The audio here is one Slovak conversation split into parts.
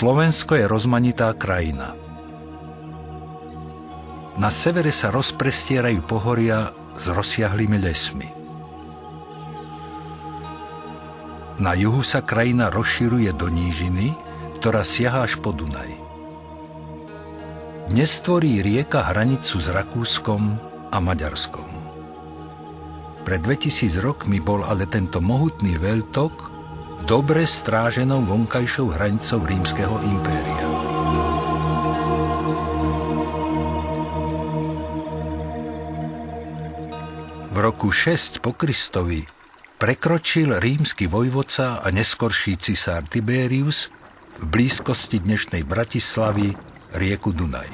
Slovensko je rozmanitá krajina. Na severe sa rozprestierajú pohoria s rozsiahlými lesmi. Na juhu sa krajina rozširuje do nížiny, ktorá siaha až po Dunaj. Dnes tvorí rieka hranicu s Rakúskom a Maďarskom. Pred 2000 rokmi bol ale tento mohutný veľtok dobre stráženou vonkajšou hranicou Rímskeho impéria. V roku 6 po Kristovi prekročil rímsky vojvodca a neskorší cisár Tiberius v blízkosti dnešnej Bratislavy rieku Dunaj.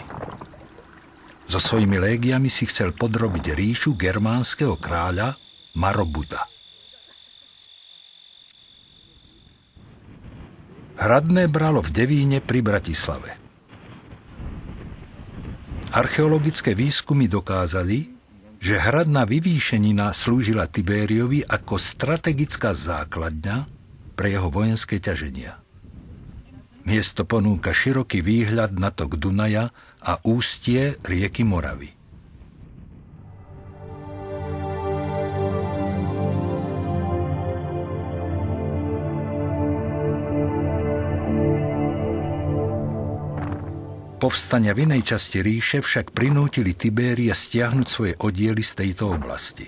So svojimi légiami si chcel podrobiť ríšu germánskeho kráľa Marobuda. Hradné bralo v Devíne pri Bratislave. Archeologické výskumy dokázali, že hradná vyvýšenina slúžila Tiberiovi ako strategická základňa pre jeho vojenské ťaženia. Miesto ponúka široký výhľad na tok Dunaja a ústie rieky Moravy. Povstania v inej časti ríše však prinútili Tiberia stiahnuť svoje oddiely z tejto oblasti.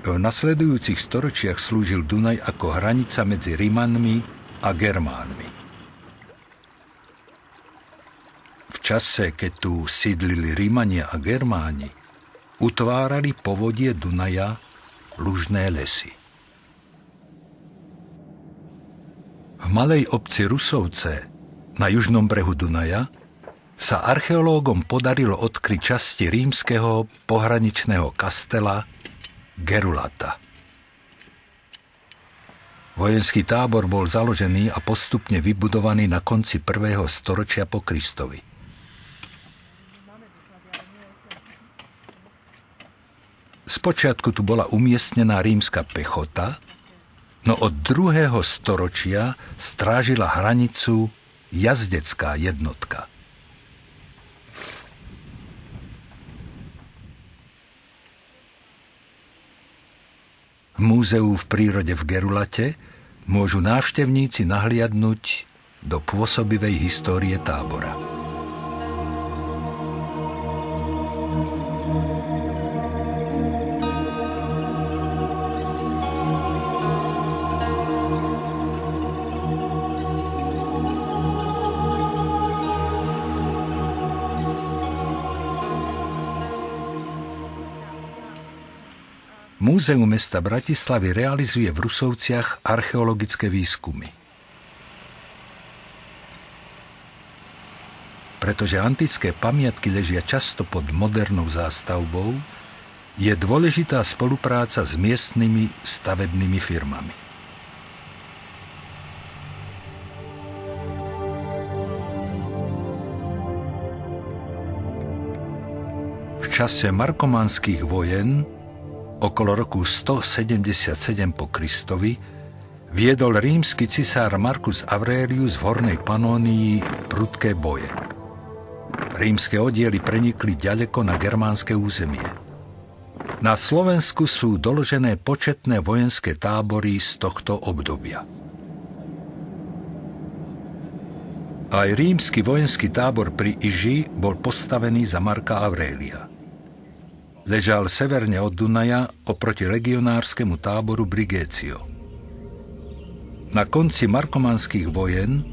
V nasledujúcich storočiach slúžil Dunaj ako hranica medzi Rimanmi a Germánmi. V čase, keď tu sídlili Rimania a Germáni, utvárali povodie Dunaja lužné lesy. V malej obci Rusovce na južnom brehu Dunaja sa archeológom podarilo odkryť časti rímskeho pohraničného kastela Gerulata. Vojenský tábor bol založený a postupne vybudovaný na konci 1. storočia po Kristovi. Spočiatku tu bola umiestnená rímska pechota, no od 2. storočia strážila hranicu jazdecká jednotka. V múzeu v prírode v Gerulate môžu návštevníci nahliadnuť do pôsobivej histórie tábora. Múzeum mesta Bratislavy realizuje v Rusovciach archeologické výskumy. Pretože antické pamiatky ležia často pod modernou zástavbou, je dôležitá spolupráca s miestnymi stavebnými firmami. V čase markomanských vojen okolo roku 177 po Kristovi viedol rímsky cisár Marcus Aurelius v Hornej Panónii prudké boje. Rímske oddiely prenikli ďaleko na germánske územie. Na Slovensku sú doložené početné vojenské tábory z tohto obdobia. Aj rímsky vojenský tábor pri Iži bol postavený za Marka Aurelia. Ležal severne od Dunaja oproti legionárskemu táboru Brigecio. Na konci markomanských vojen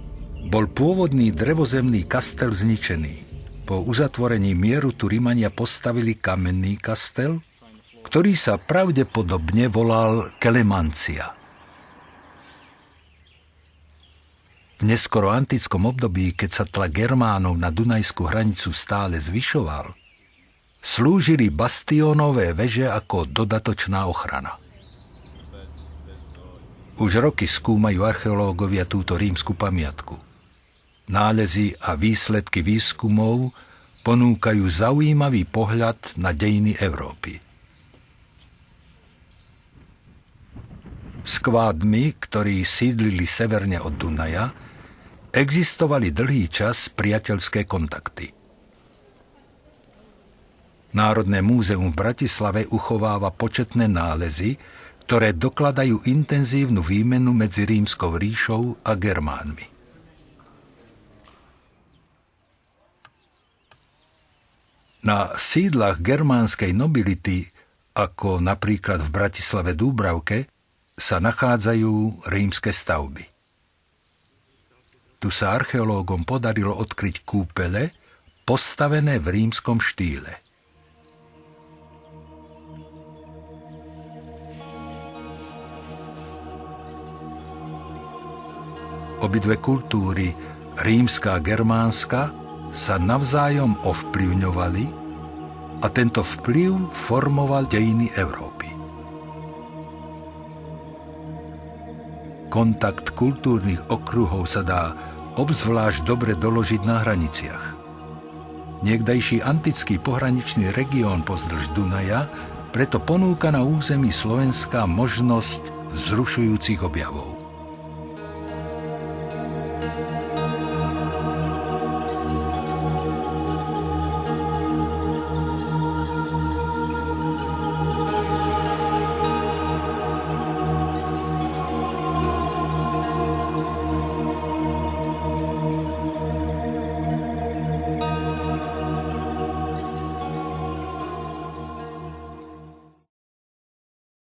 bol pôvodný drevozemný kastel zničený. Po uzatvorení mieru tu Rimania postavili kamenný kastel, ktorý sa pravdepodobne volal Kelemancia. V neskoro antickom období, keď sa tlak Germánov na dunajskú hranicu stále zvyšoval, slúžili bastiónové veže ako dodatočná ochrana. Už roky skúmajú archeológovia túto rímsku pamiatku. Nálezy a výsledky výskumov ponúkajú zaujímavý pohľad na dejiny Európy. S kvádmi, ktorí sídlili severne od Dunaja, existovali dlhý čas priateľské kontakty. Národné múzeum v Bratislave uchováva početné nálezy, ktoré dokladajú intenzívnu výmenu medzi Rímskou ríšou a Germánmi. Na sídlach germánskej nobility, ako napríklad v Bratislave Dúbravke, sa nachádzajú rímske stavby. Tu sa archeológom podarilo odkryť kúpele, postavené v rímskom štýle. Obidve kultúry, rímska a germánska, sa navzájom ovplyvňovali a tento vplyv formoval dejiny Európy. Kontakt kultúrnych okruhov sa dá obzvlášť dobre doložiť na hraniciach. Niekdajší antický pohraničný región pozdĺž Dunaja preto ponúka na území Slovenska možnosť vzrušujúcich objavov.